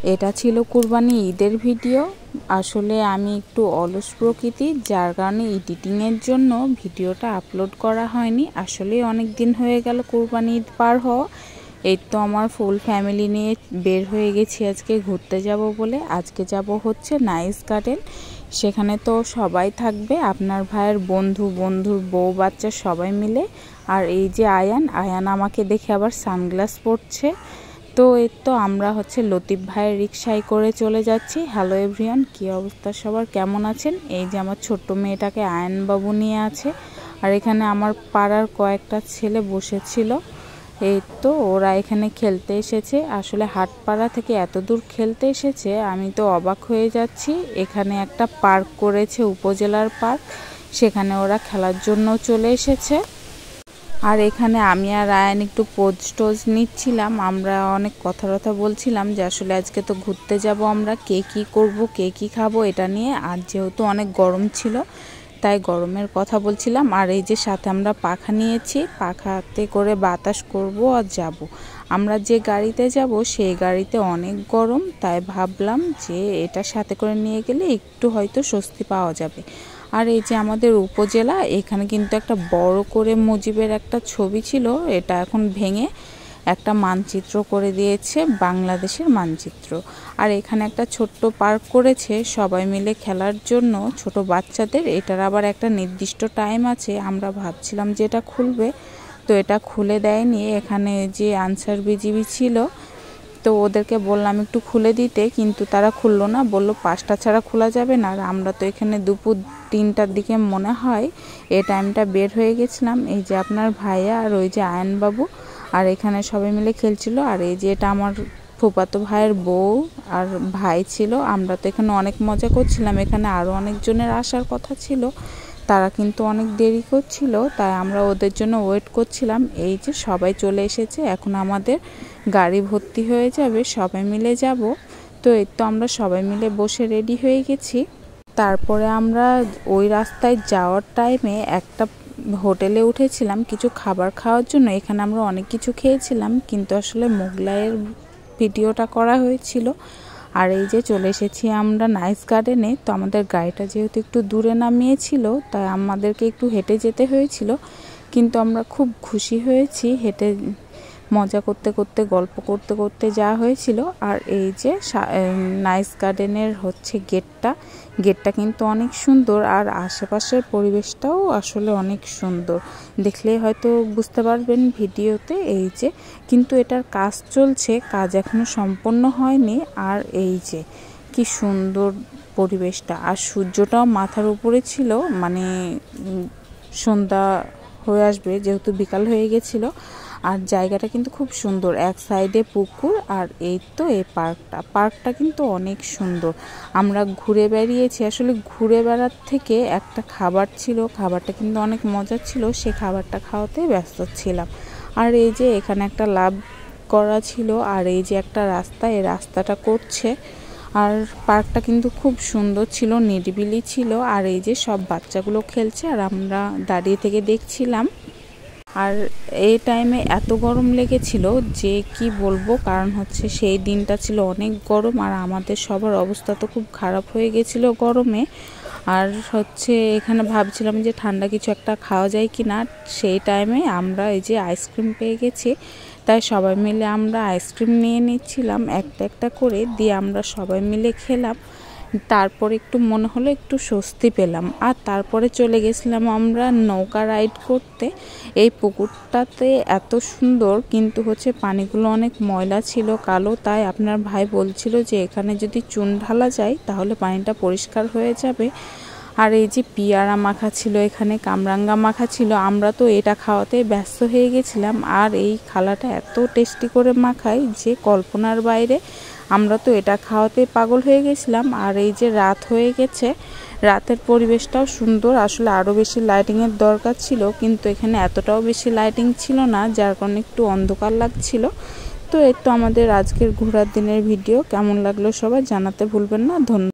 এটা ছিল কুরবানি ঈদের ভিডিও। আসলে আমি একটু অলস প্রকৃতির, যার কারণে এডিটিংয়ের জন্য ভিডিওটা আপলোড করা হয়নি। আসলে অনেক দিন হয়ে গেল কুরবানি ঈদ পার হওয়া। এই তো আমার ফুল ফ্যামিলি নিয়ে বের হয়ে গেছি আজকে ঘুরতে যাব বলে। আজকে যাব হচ্ছে নাইস গার্ডেন। সেখানে তো সবাই থাকবে, আপনার ভাইয়ের বন্ধুর বউ বাচ্চা সবাই মিলে। আর এই যে আয়ান আমাকে দেখে আবার সানগ্লাস পরছে। তো এই তো আমরা হচ্ছে লতিফ ভাইয়ের রিকশায় করে চলে যাচ্ছি। হ্যালো এভরিওয়ান, কী অবস্থা সবার, কেমন আছেন? এই যে আমার ছোট্ট মেয়েটাকে আয়ান বাবু নিয়ে আছে, আর এখানে আমার পাড়ার কয়েকটা ছেলে বসেছিল। এই তো ওরা এখানে খেলতে এসেছে। আসলে হাটপাড়া থেকে এত দূর খেলতে এসেছে, আমি তো অবাক হয়ে যাচ্ছি। এখানে একটা পার্ক করেছে, উপজেলার পার্ক, সেখানে ওরা খেলার জন্য চলে এসেছে। আর এখানে আমি আর আয়ান একটু পোজ টোজ নিচ্ছিলাম। আমরা অনেক কথা বলছিলাম যে আসলে আজকে তো ঘুরতে যাব আমরা, কে কী করবো, কে কী খাবো এটা নিয়ে। আর যেহেতু অনেক গরম ছিল, তাই গরমের কথা বলছিলাম। আর এই যে সাথে আমরা পাখা নিয়েছি, পাখাতে করে বাতাস করব আর যাব। আমরা যে গাড়িতে যাব সেই গাড়িতে অনেক গরম, তাই ভাবলাম যে এটা সাথে করে নিয়ে গেলে একটু হয়তো স্বস্তি পাওয়া যাবে। আর এই যে আমাদের উপজেলা, এখানে কিন্তু একটা বড় করে মুজিবের একটা ছবি ছিল, এটা এখন ভেঙে একটা মানচিত্র করে দিয়েছে, বাংলাদেশের মানচিত্র। আর এখানে একটা ছোট্ট পার্ক করেছে সবাই মিলে খেলার জন্য, ছোট বাচ্চাদের। এটার আবার একটা নির্দিষ্ট টাইম আছে। আমরা ভাবছিলাম যে এটা খুলবে, তো এটা খুলে দেয়নি। এখানে যে আনসার বিজিবি ছিল, তো ওদেরকে বললাম একটু খুলে দিতে, কিন্তু তারা খুললো না, বললো 5টা ছাড়া খোলা যাবে না। আর আমরা তো এখানে দুপুর 3টার দিকে মনে হয় এই টাইমটা বের হয়ে গেছিলাম। এই যে আপনার ভাইয়া আর ওই যে আয়ান বাবু, আর এখানে সবাই মিলে খেলছিল। আর এই যে এটা আমার ফুফাতো ভাইয়ের বউ আর ভাই ছিল। আমরা তো এখানে অনেক মজা করছিলাম। এখানে আরও অনেকজনের আসার কথা ছিল, তারা কিন্তু অনেক দেরি করছিল, তাই আমরা ওদের জন্য ওয়েট করছিলাম। এই যে সবাই চলে এসেছে, এখন আমাদের গাড়ি ভর্তি হয়ে যাবে, সবাই মিলে যাব। তো এই তো আমরা সবাই মিলে বসে রেডি হয়ে গেছি। তারপরে আমরা ওই রাস্তায় যাওয়ার টাইমে একটা হোটেলে উঠেছিলাম কিছু খাবার খাওয়ার জন্য। এখানে আমরা অনেক কিছু খেয়েছিলাম, কিন্তু আসলে মোগলাইয়ের ভিডিওটা করা হয়েছিল। আর এই যে চলে এসেছি আমরা নাইস গার্ডেনে। তো আমাদের গাড়িটা যেহেতু একটু দূরে নামিয়েছিল, তাই আমাদেরকে একটু হেঁটে যেতে হয়েছিল, কিন্তু আমরা খুব খুশি হয়েছি হেঁটে মজা করতে করতে গল্প করতে করতে যাওয়া হয়েছিল। আর এই যে নাইস গার্ডেনের হচ্ছে গেটটা কিন্তু অনেক সুন্দর, আর আশেপাশের পরিবেশটাও আসলে অনেক সুন্দর, দেখলেই হয়তো বুঝতে পারবেন ভিডিওতে। এই যে কিন্তু এটার কাজ চলছে, কাজ এখনো সম্পন্ন হয়নি। আর এই যে কি সুন্দর পরিবেশটা, আর সূর্যটাও মাথার উপরে ছিল, মানে সন্ধ্যা হয়ে আসবে যেহেতু বিকাল হয়ে গেছিল। আর জায়গাটা কিন্তু খুব সুন্দর, এক সাইডে পুকুর, আর এই তো এই পার্কটা কিন্তু অনেক সুন্দর। আমরা ঘুরে বেরিয়েছি। আসলে ঘুরে বেড়ার থেকে একটা খাবার ছিল, খাবারটা কিন্তু অনেক মজা ছিল, সে খাবারটা খাওয়াতে ব্যস্ত ছিলাম। আর এই যে এখানে একটা লাভ করা ছিল, আর এই যে একটা রাস্তা, এই রাস্তাটা করছে। আর পার্কটা কিন্তু খুব সুন্দর ছিল, নিরিবিলি ছিল। আর এই যে সব বাচ্চাগুলো খেলছে, আর আমরা দাঁড়িয়ে থেকে দেখছিলাম। আর এই টাইমে এত গরম লেগেছিল যে কি বলবো, কারণ হচ্ছে সেই দিনটা ছিল অনেক গরম, আর আমাদের সবার অবস্থা তো খুব খারাপ হয়ে গেছিলো গরমে। আর হচ্ছে এখানে ভাবছিলাম যে ঠান্ডা কিছু একটা খাওয়া যায় কি না। সেই টাইমে আমরা এই যে আইসক্রিম পেয়ে গেছি, তাই সবাই মিলে আমরা আইসক্রিম নিয়ে নিচ্ছিলাম একটা একটা করে, দিয়ে আমরা সবাই মিলে খেলাম। তারপরে একটু মনে হলো একটু স্বস্তি পেলাম। আর তারপরে চলে গেছিলাম আমরা নৌকা রাইড করতে। এই পুকুরটাতে এত সুন্দর, কিন্তু হচ্ছে পানিগুলো অনেক ময়লা ছিল, কালো, তাই আপনার ভাই বলছিল যে এখানে যদি চুন ঢালা যায় তাহলে পানিটা পরিষ্কার হয়ে যাবে। আর এই যে পিয়ারা মাখা ছিল, এখানে কামরাঙ্গা মাখা ছিল, আমরা তো এটা খাওয়াতে ব্যস্ত হয়ে গেছিলাম। আর এই খালাটা এত টেস্টি করে মাখায় যে কল্পনার বাইরে, আমরা তো এটা খাওয়াতে পাগল হয়ে গেছিলাম। আর এই যে রাত হয়ে গেছে, রাতের পরিবেশটাও সুন্দর। আসলে আরও বেশি লাইটিংয়ের দরকার ছিল, কিন্তু এখানে এতটাও বেশি লাইটিং ছিল না, যার কারণে একটু অন্ধকার লাগছিল। তো এই তো আমাদের আজকের ঘোরার দিনের ভিডিও কেমন লাগলো সবাই জানাতে ভুলবেন না। ধন্যবাদ।